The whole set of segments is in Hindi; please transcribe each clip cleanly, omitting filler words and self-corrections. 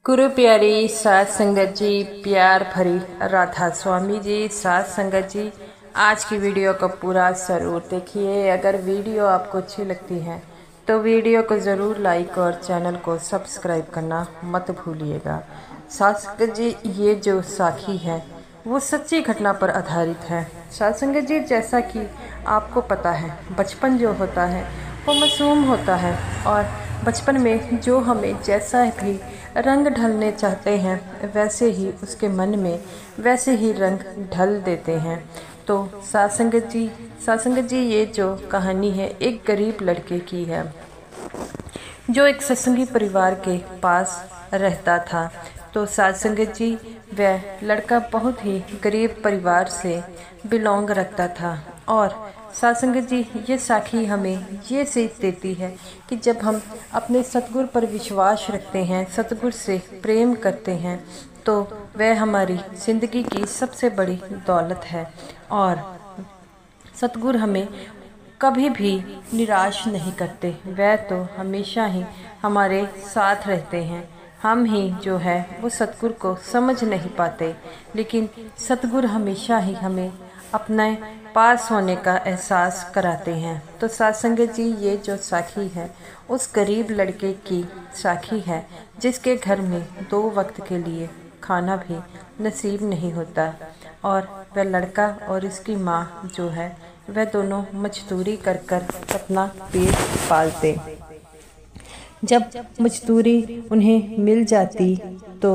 गुरु प्यारी साध संगत जी, प्यार भरी राधा स्वामी जी, साध संगत जी, आज की वीडियो को पूरा ज़रूर देखिए। अगर वीडियो आपको अच्छी लगती है तो वीडियो को ज़रूर लाइक और चैनल को सब्सक्राइब करना मत भूलिएगा। साध संगत जी, ये जो साखी है वो सच्ची घटना पर आधारित है। साध संगत जी, जैसा कि आपको पता है, बचपन जो होता है वो मासूम होता है और बचपन में जो हमें जैसा भी रंग ढलने चाहते हैं वैसे ही उसके मन में वैसे ही रंग ढल देते हैं। तो साध संगत जी, ये जो कहानी है एक गरीब लड़के की है जो एक सत्संगी परिवार के पास रहता था। तो साध संगत जी, वह लड़का बहुत ही गरीब परिवार से बिलोंग रखता था। और साध संगत जी, ये साखी हमें ये सीख देती है कि जब हम अपने सतगुरु पर विश्वास रखते हैं, सतगुरु से प्रेम करते हैं, तो वह हमारी ज़िंदगी की सबसे बड़ी दौलत है। और सतगुरु हमें कभी भी निराश नहीं करते, वह तो हमेशा ही हमारे साथ रहते हैं। हम ही जो है वो सतगुरु को समझ नहीं पाते, लेकिन सतगुरु हमेशा ही हमें अपने पास होने का एहसास कराते हैं। तो साध संगत जी, ये जो साखी है उस गरीब लड़के की साखी है जिसके घर में 2 वक्त के लिए खाना भी नसीब नहीं होता। और वह लड़का और इसकी माँ जो है वह दोनों मजदूरी कर कर अपना पेट पालते। जब मजदूरी उन्हें मिल जाती तो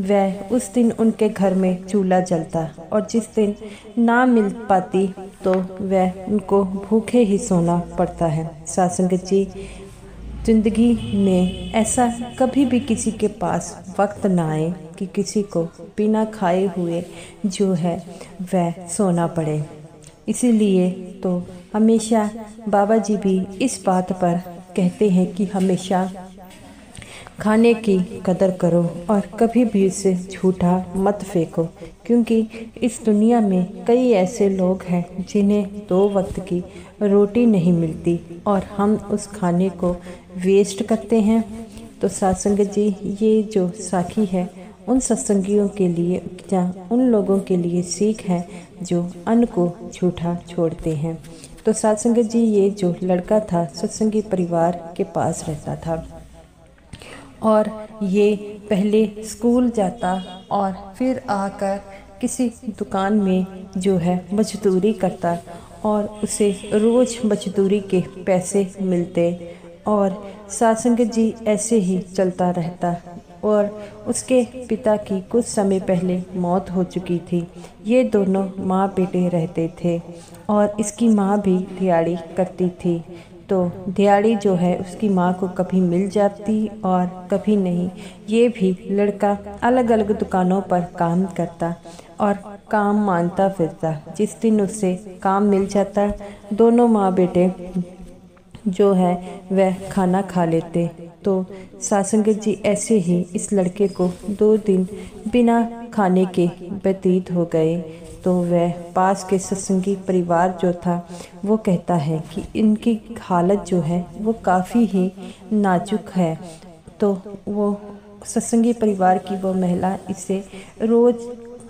वह उस दिन उनके घर में चूल्हा जलता, और जिस दिन ना मिल पाती तो वह उनको भूखे ही सोना पड़ता है। साध संगत जी, ज़िंदगी में ऐसा कभी भी किसी के पास वक्त ना आए कि किसी को बिना खाए हुए जो है वह सोना पड़े। इसीलिए तो हमेशा बाबा जी भी इस बात पर कहते हैं कि हमेशा खाने की कदर करो और कभी भी उसे झूठा मत फेंको, क्योंकि इस दुनिया में कई ऐसे लोग हैं जिन्हें 2 वक्त की रोटी नहीं मिलती और हम उस खाने को वेस्ट करते हैं। तो साध संगत जी, ये जो साखी है उन सत्संगियों के लिए या उन लोगों के लिए सीख है जो अन्न को झूठा छोड़ते हैं। तो साध संगत जी, ये जो लड़का था सत्संगी परिवार के पास रहता था और ये पहले स्कूल जाता और फिर आकर किसी दुकान में जो है मजदूरी करता और उसे रोज़ मजदूरी के पैसे मिलते। और साध संगत जी, ऐसे ही चलता रहता और उसके पिता की कुछ समय पहले मौत हो चुकी थी। ये दोनों माँ बेटे रहते थे और इसकी माँ भी दिहाड़ी करती थी। तो दिहाड़ी जो है उसकी माँ को कभी मिल जाती और कभी नहीं। ये भी लड़का अलग अलग दुकानों पर काम करता और काम मांगता फिरता। जिस दिन उसे काम मिल जाता, दोनों माँ बेटे जो है वह खाना खा लेते। तो साध संगत जी, ऐसे ही इस लड़के को 2 दिन बिना खाने के व्यतीत हो गए। तो वह पास के सत्संगी परिवार जो था वो कहता है कि इनकी हालत जो है वो काफ़ी ही नाजुक है। तो वो सत्संगी परिवार की वो महिला इसे रोज़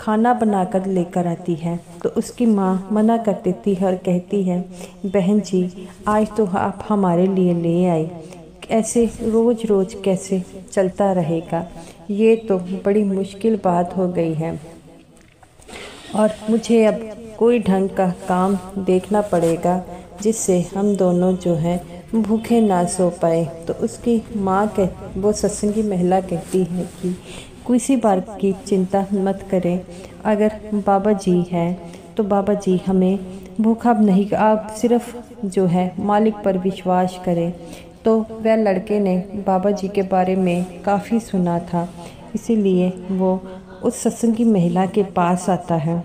खाना बनाकर लेकर आती है। तो उसकी माँ मना कर देती है और कहती है, बहन जी, आज तो आप हमारे लिए ले आए, ऐसे रोज़ रोज़ कैसे चलता रहेगा, ये तो बड़ी मुश्किल बात हो गई है और मुझे अब कोई ढंग का काम देखना पड़ेगा जिससे हम दोनों जो हैं भूखे ना सो पाए। तो उसकी माँ वो सत्संगी महिला कहती है कि किसी बात की चिंता मत करें, अगर बाबा जी हैं तो बाबा जी हमें भूखा नहीं, आप सिर्फ जो है मालिक पर विश्वास करें। तो वह लड़के ने बाबा जी के बारे में काफ़ी सुना था, इसीलिए वो उस सत्संगी महिला के पास आता है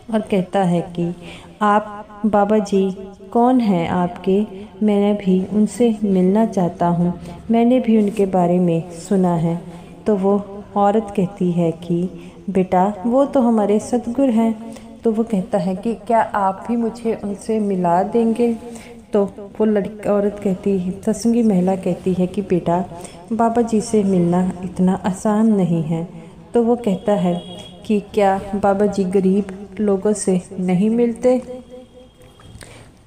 और कहता है कि आप बाबा जी कौन हैं आपके, मैंने भी उनसे मिलना चाहता हूँ, मैंने भी उनके बारे में सुना है। तो वो औरत कहती है कि बेटा, वो तो हमारे सतगुरु हैं। तो वो कहता है कि क्या आप भी मुझे उनसे मिला देंगे। तो वो लड़की औरत कहती है, सत्संगी महिला कहती है कि बेटा बाबा जी से मिलना इतना आसान नहीं है। तो वो कहता है कि क्या बाबा जी गरीब लोगों से नहीं मिलते?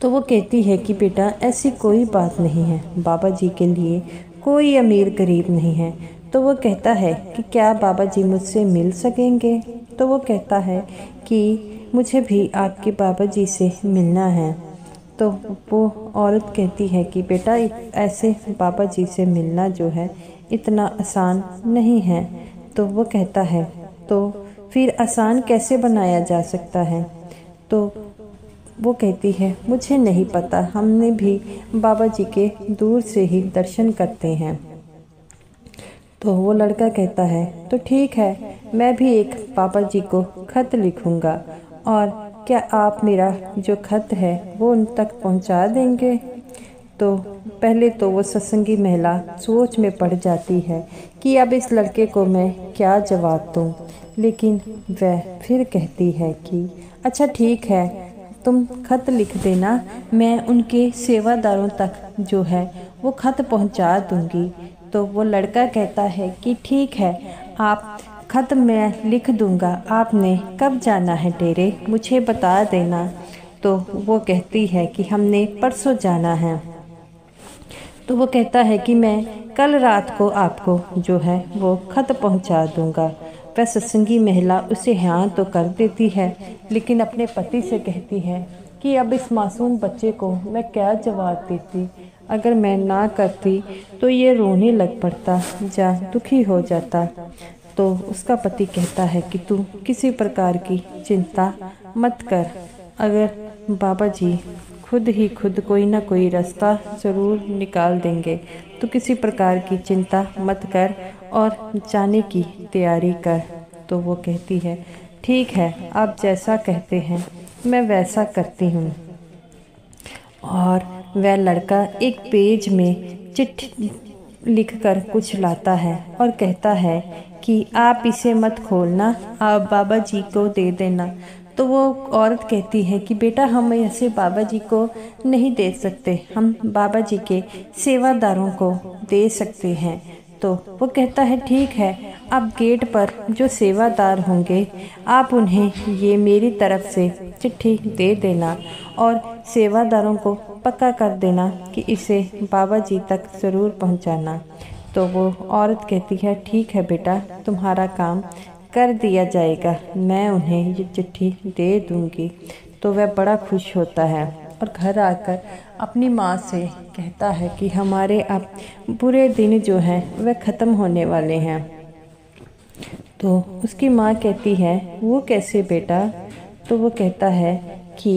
तो वो कहती है कि बेटा ऐसी कोई बात नहीं है, बाबा जी के लिए कोई अमीर गरीब नहीं है। तो वो कहता है कि क्या बाबा जी मुझसे मिल सकेंगे? तो वो कहता है कि मुझे भी आपके बाबा जी से मिलना है। तो वो औरत कहती है कि बेटा ऐसे बाबा जी से मिलना जो है इतना आसान नहीं है। तो वो कहता है तो फिर आसान कैसे बनाया जा सकता है? तो वो कहती है मुझे नहीं पता, हमने भी बाबा जी के दूर से ही दर्शन करते हैं। तो वो लड़का कहता है तो ठीक है, मैं भी एक बाबा जी को खत लिखूंगा और क्या आप मेरा जो खत है वो उन तक पहुंचा देंगे? तो पहले तो वो सत्संगी महिला सोच में पड़ जाती है कि अब इस लड़के को मैं क्या जवाब दूं, लेकिन वह फिर कहती है कि अच्छा ठीक है, तुम खत लिख देना, मैं उनके सेवादारों तक जो है वो खत पहुंचा दूंगी। तो वो लड़का कहता है कि ठीक है, आप खत मैं लिख दूंगा, आपने कब जाना है डेरे मुझे बता देना। तो वो कहती है कि हमने परसों जाना है। तो वो कहता है कि मैं कल रात को आपको जो है वो खत पहुंचा दूंगा। वह सत्संगी महिला उसे हाँ तो कर देती है, लेकिन अपने पति से कहती है कि अब इस मासूम बच्चे को मैं क्या जवाब देती, अगर मैं ना करती तो ये रोने लग पड़ता या दुखी हो जाता। तो उसका पति कहता है कि तू किसी प्रकार की चिंता मत कर, अगर बाबा जी खुद कोई ना कोई रास्ता ज़रूर निकाल देंगे, तो किसी प्रकार की चिंता मत कर और जाने की तैयारी कर। तो वो कहती है ठीक है, आप जैसा कहते हैं मैं वैसा करती हूँ। और वह लड़का एक पेज में चिट्ठी लिखकर कुछ लाता है और कहता है कि आप इसे मत खोलना, आप बाबा जी को दे देना। तो वो औरत कहती है कि बेटा हम ऐसे बाबा जी को नहीं दे सकते, हम बाबा जी के सेवादारों को दे सकते हैं। तो वो कहता है ठीक है, आप गेट पर जो सेवादार होंगे आप उन्हें ये मेरी तरफ से चिट्ठी दे देना और सेवादारों को पक्का कर देना कि इसे बाबा जी तक ज़रूर पहुंचाना। तो वो औरत कहती है ठीक है बेटा, तुम्हारा काम कर दिया जाएगा, मैं उन्हें ये चिट्ठी दे दूंगी। तो वह बड़ा खुश होता है और घर आकर अपनी माँ से कहता है कि हमारे अब बुरे दिन जो हैं वह ख़त्म होने वाले हैं। तो उसकी माँ कहती है वो कैसे बेटा? तो वो कहता है कि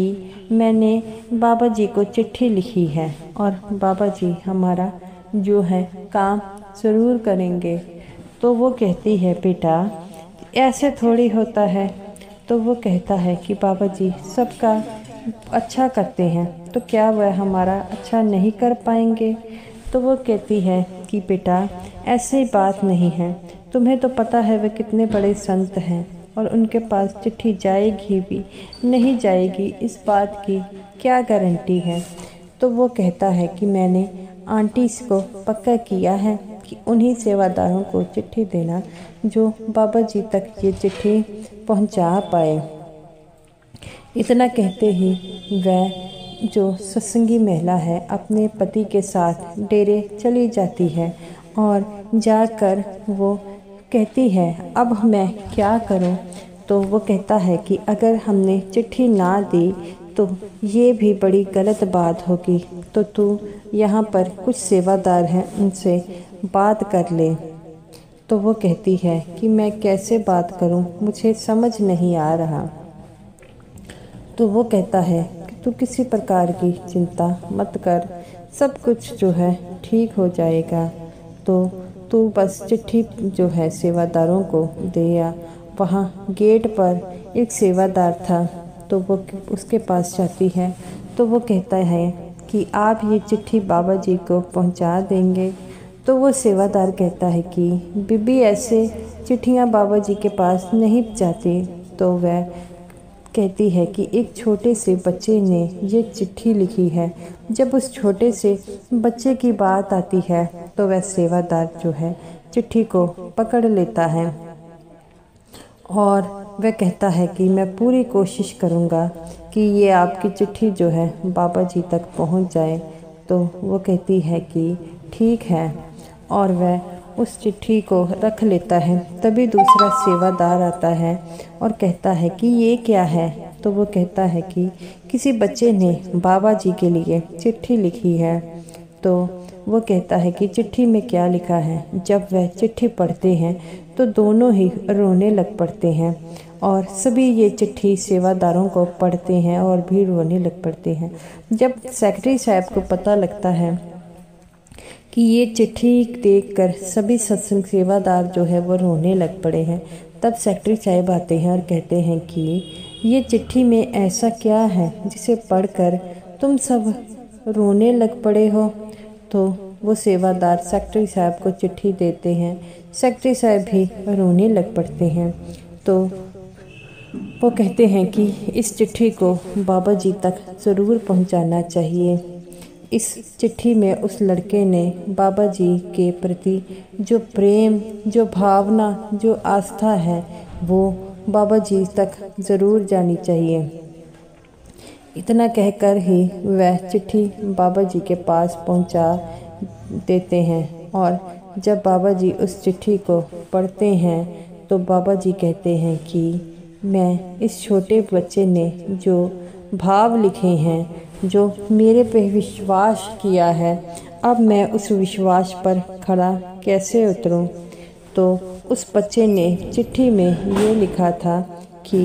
मैंने बाबा जी को चिट्ठी लिखी है और बाबा जी हमारा जो है काम ज़रूर करेंगे। तो वो कहती है बेटा ऐसे थोड़ी होता है। तो वो कहता है कि बाबा जी सबका अच्छा करते हैं, तो क्या वह हमारा अच्छा नहीं कर पाएंगे? तो वो कहती है कि बेटा ऐसी बात नहीं है, तुम्हें तो पता है वे कितने बड़े संत हैं और उनके पास चिट्ठी जाएगी भी नहीं जाएगी इस बात की क्या गारंटी है। तो वो कहता है कि मैंने आंटी को पक्का किया है कि उन्हीं सेवादारों को चिट्ठी देना जो बाबा जी तक ये चिट्ठी पहुंचा पाए। इतना कहते ही वह जो सत्संगी महिला है अपने पति के साथ डेरे चली जाती है और जाकर वो कहती है अब मैं क्या करूं? तो वो कहता है कि अगर हमने चिट्ठी ना दी तो ये भी बड़ी गलत बात होगी, तो तू यहाँ पर कुछ सेवादार हैं उनसे बात कर ले। तो वो कहती है कि मैं कैसे बात करूं, मुझे समझ नहीं आ रहा। तो वो कहता है कि तू किसी प्रकार की चिंता मत कर, सब कुछ जो है ठीक हो जाएगा। तो तू बस चिट्ठी जो है सेवादारों को दे आ। वहाँ गेट पर एक सेवादार था, तो वो उसके पास जाती है। तो वो कहता है कि आप ये चिट्ठी बाबा जी को पहुँचा देंगे? तो वो सेवादार कहता है कि बीबी ऐसे चिट्ठियाँ बाबा जी के पास नहीं जाती। तो वह कहती है कि एक छोटे से बच्चे ने ये चिट्ठी लिखी है। जब उस छोटे से बच्चे की बात आती है तो वह सेवादार जो है चिट्ठी को पकड़ लेता है और वह कहता है कि मैं पूरी कोशिश करूँगा कि ये आपकी चिट्ठी जो है बाबा जी तक पहुँच जाए। तो वो कहती है कि ठीक है, और वह उस चिट्ठी को रख लेता है। तभी दूसरा सेवादार आता है और कहता है कि ये क्या है। तो वो कहता है कि किसी बच्चे ने बाबा जी के लिए चिट्ठी लिखी है। तो वो कहता है कि चिट्ठी में क्या लिखा है। जब वह चिट्ठी पढ़ते हैं तो दोनों ही रोने लग पड़ते हैं और सभी ये चिट्ठी सेवादारों को पढ़ते हैं और भी रोने लग पड़ते हैं। जब सेक्रेटरी साहब को पता लगता है कि ये चिट्ठी देखकर सभी सत्संग सेवादार जो है वो रोने लग पड़े हैं, तब सेक्रेटरी साहब आते हैं और कहते हैं कि ये चिट्ठी में ऐसा क्या है जिसे पढ़कर तुम सब रोने लग पड़े हो। तो वो सेवादार सेक्रेटरी साहब को चिट्ठी देते हैं। सेक्रेटरी साहब भी रोने लग पड़ते हैं। तो वो कहते हैं कि इस चिट्ठी को बाबा जी तक ज़रूर पहुंचाना चाहिए। इस चिट्ठी में उस लड़के ने बाबा जी के प्रति जो प्रेम, जो भावना, जो आस्था है वो बाबा जी तक ज़रूर जानी चाहिए। इतना कहकर ही वह चिट्ठी बाबा जी के पास पहुंचा देते हैं और जब बाबा जी उस चिट्ठी को पढ़ते हैं तो बाबा जी कहते हैं कि मैं इस छोटे बच्चे ने जो भाव लिखे हैं, जो मेरे पे विश्वास किया है, अब मैं उस विश्वास पर खड़ा कैसे उतरूं। तो उस बच्चे ने चिट्ठी में ये लिखा था कि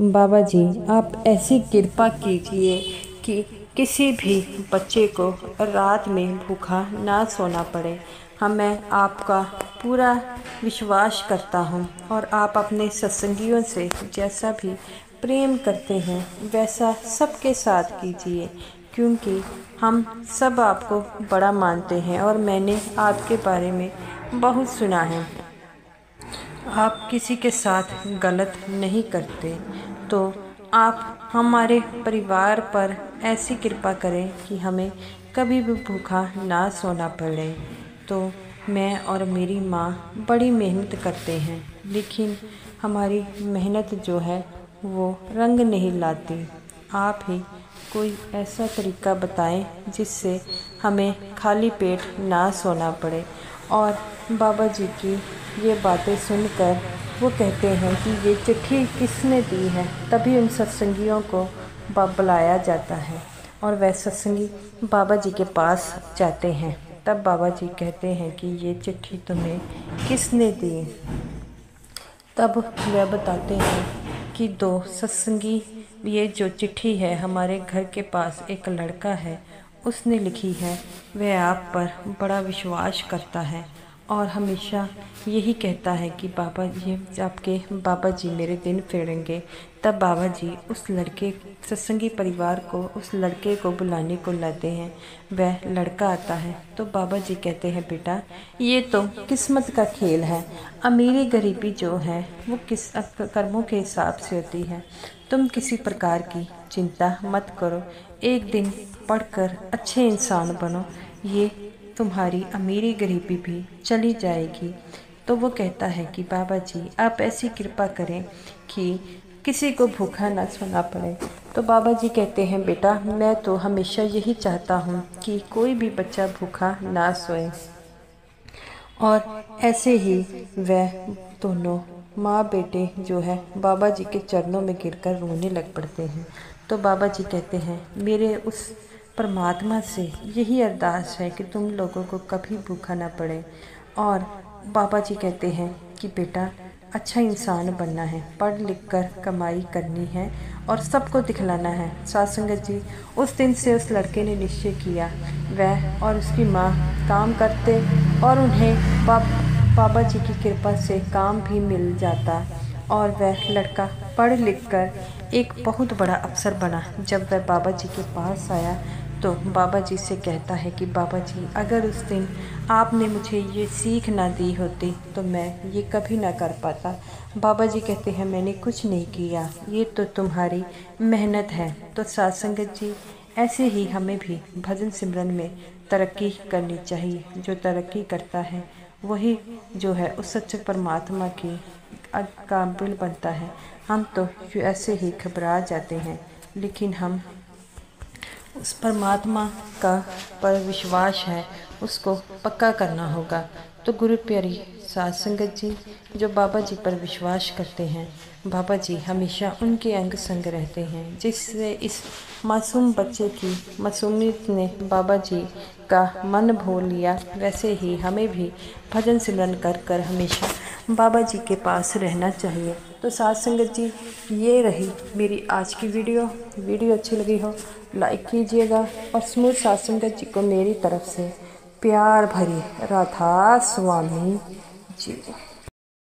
बाबा जी आप ऐसी कृपा कीजिए कि किसी भी बच्चे को रात में भूखा ना सोना पड़े। मैं आपका पूरा विश्वास करता हूँ और आप अपने सत्संगियों से जैसा भी प्रेम करते हैं वैसा सबके साथ कीजिए, क्योंकि हम सब आपको बड़ा मानते हैं और मैंने आपके बारे में बहुत सुना है। आप किसी के साथ गलत नहीं करते, तो आप हमारे परिवार पर ऐसी कृपा करें कि हमें कभी भी भूखा ना सोना पड़े। तो मैं और मेरी माँ बड़ी मेहनत करते हैं, लेकिन हमारी मेहनत जो है वो रंग नहीं लाती। आप ही कोई ऐसा तरीका बताएं जिससे हमें खाली पेट ना सोना पड़े। और बाबा जी की ये बातें सुनकर वो कहते हैं कि ये चिट्ठी किसने दी है। तभी उन सत्संगियों को बुलाया जाता है और वह सत्संगी बाबा जी के पास जाते हैं। तब बाबा जी कहते हैं कि ये चिट्ठी तुम्हें किसने दी। तब वह बताते हैं कि दो सत्संगी, ये जो चिट्ठी है हमारे घर के पास एक लड़का है उसने लिखी है। वह आप पर बड़ा विश्वास करता है और हमेशा यही कहता है कि बाबा जी आपके बाबा जी मेरे दिन फेरेंगे। तब बाबा जी उस लड़के सत्संगी परिवार को उस लड़के को बुलाने को लाते हैं। वह लड़का आता है तो बाबा जी कहते हैं बेटा ये तो किस्मत का खेल है, अमीरी गरीबी जो है वो किस कर्मों के हिसाब से होती है। तुम किसी प्रकार की चिंता मत करो, एक दिन पढ़कर अच्छे इंसान बनो, ये तुम्हारी अमीरी गरीबी भी चली जाएगी। तो वो कहता है कि बाबा जी आप ऐसी कृपा करें कि किसी को भूखा ना सोना पड़े। तो बाबा जी कहते हैं बेटा मैं तो हमेशा यही चाहता हूँ कि कोई भी बच्चा भूखा ना सोए। और ऐसे ही वह दोनों माँ बेटे जो है बाबा जी के चरणों में गिरकर रोने लग पड़ते हैं। तो बाबा जी कहते हैं मेरे उस परमात्मा से यही अरदास है कि तुम लोगों को कभी भूखा ना पड़े। और बाबा जी कहते हैं कि बेटा अच्छा इंसान बनना है, पढ़ लिख कर कमाई करनी है और सबको दिखलाना है। साथ संगत जी उस दिन से उस लड़के ने निश्चय किया, वह और उसकी माँ काम करते और उन्हें बाबा जी की कृपा से काम भी मिल जाता और वह लड़का पढ़ लिख कर एक बहुत बड़ा अफसर बना। जब वह बाबा जी के पास आया तो बाबा जी से कहता है कि बाबा जी, अगर उस दिन आपने मुझे ये सीख ना दी होती तो मैं ये कभी ना कर पाता। बाबा जी कहते हैं मैंने कुछ नहीं किया, ये तो तुम्हारी मेहनत है। तो साथ संगत जी, ऐसे ही हमें भी भजन सिमरन में तरक्की करनी चाहिए। जो तरक्की करता है वही जो है उस सच्चे परमात्मा की काबिल बनता है। हम तो ऐसे ही घबरा जाते हैं, लेकिन हम उस परमात्मा का पर विश्वास है, उसको पक्का करना होगा। तो गुरु प्यारी साध संगत जी, जो बाबा जी पर विश्वास करते हैं, बाबा जी हमेशा उनके अंग संग रहते हैं। जिससे इस मासूम बच्चे की मासूमियत ने बाबा जी का मन भोल लिया, वैसे ही हमें भी भजन सिमरन कर कर हमेशा बाबा जी के पास रहना चाहिए। तो साध संगत जी, ये रही मेरी आज की वीडियो अच्छी लगी हो लाइक कीजिएगा और समूह साध संगत जी को मेरी तरफ से प्यार भरी राधा स्वामी जी।